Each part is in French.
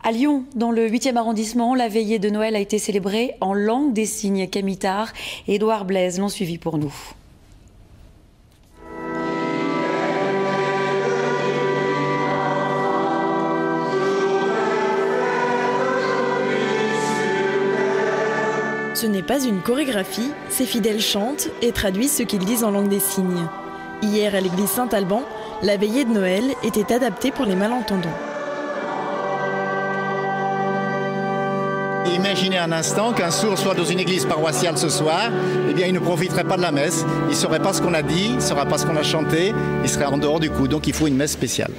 À Lyon, dans le 8e arrondissement, la veillée de Noël a été célébrée en langue des signes. Camille Tard et Édouard Blaise l'ont suivi pour nous. Ce n'est pas une chorégraphie, ces fidèles chantent et traduisent ce qu'ils disent en langue des signes. Hier, à l'église Saint-Alban, la veillée de Noël était adaptée pour les malentendants. Imaginez un instant qu'un sourd soit dans une église paroissiale ce soir, eh bien il ne profiterait pas de la messe, il ne saurait pas ce qu'on a dit, il ne saurait pas ce qu'on a chanté, il serait en dehors du coup, donc il faut une messe spéciale.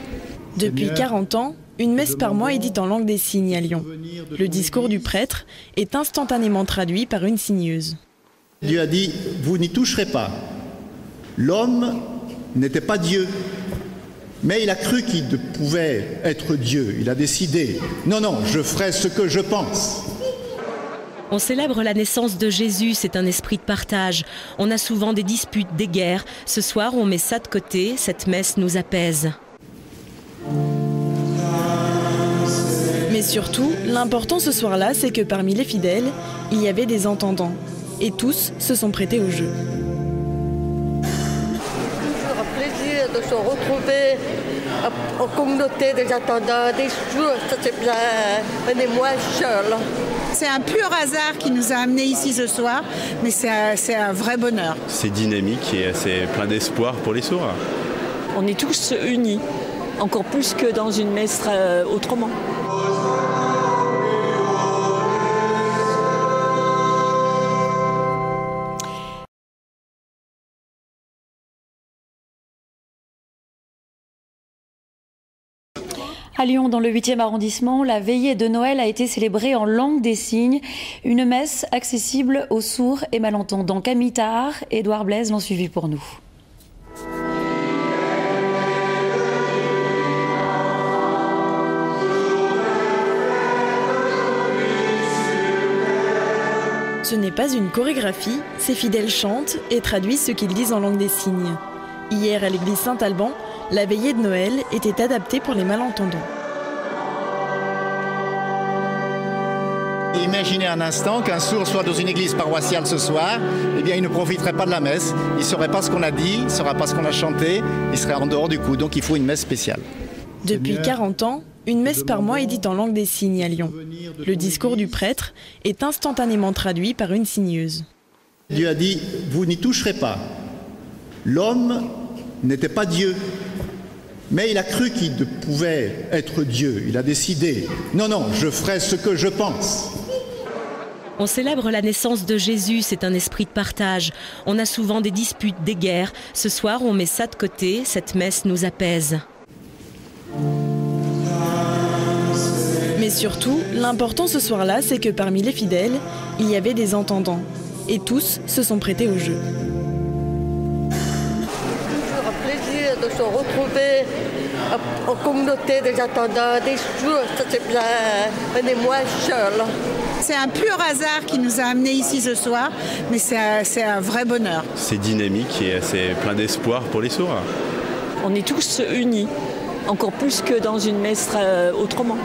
Depuis 40 ans, une messe par mois est dite en langue des signes à Lyon. Le discours du prêtre est instantanément traduit par une signeuse. Dieu a dit, vous n'y toucherez pas. L'homme n'était pas Dieu, mais il a cru qu'il pouvait être Dieu. Il a décidé, non, non, je ferai ce que je pense. On célèbre la naissance de Jésus, c'est un esprit de partage. On a souvent des disputes, des guerres. Ce soir, on met ça de côté, cette messe nous apaise. Mais surtout, l'important ce soir-là, c'est que parmi les fidèles, il y avait des entendants. Et tous se sont prêtés au jeu. Toujours un plaisir de se retrouver en communauté des attendants, des jours, ça c'est bien, on est moins seul. C'est un pur hasard qui nous a amenés ici ce soir, mais c'est un vrai bonheur. C'est dynamique et c'est plein d'espoir pour les sourds. On est tous unis, encore plus que dans une messe autrement. À Lyon, dans le 8e arrondissement, la veillée de Noël a été célébrée en langue des signes. Une messe accessible aux sourds et malentendants. Camille Tard et Édouard Blaise l'ont suivi pour nous. Ce n'est pas une chorégraphie, ces fidèles chantent et traduisent ce qu'ils disent en langue des signes. Hier, à l'église Saint-Alban, la veillée de Noël était adaptée pour les malentendants. Imaginez un instant qu'un sourd soit dans une église paroissiale ce soir, eh bien il ne profiterait pas de la messe, il ne saurait pas ce qu'on a dit, il ne saurait pas ce qu'on a chanté, il serait en dehors du coup, donc il faut une messe spéciale. Depuis 40 ans, une messe par mois est dite en langue des signes à Lyon. Le discours du prêtre est instantanément traduit par une signeuse. Dieu a dit, vous n'y toucherez pas. L'homme n'était pas Dieu, mais il a cru qu'il pouvait être Dieu. Il a décidé, non, non, je ferai ce que je pense. On célèbre la naissance de Jésus, c'est un esprit de partage. On a souvent des disputes, des guerres. Ce soir, on met ça de côté, cette messe nous apaise. Mais surtout, l'important ce soir-là, c'est que parmi les fidèles, il y avait des entendants. Et tous se sont prêtés au jeu. Toujours un plaisir de se retrouver en communauté des attendants, des jours, ça c'est bien, on est moins seul. C'est un pur hasard qui nous a amenés ici ce soir, mais c'est un vrai bonheur. C'est dynamique et c'est plein d'espoir pour les sourds. On est tous unis, encore plus que dans une messe autrement.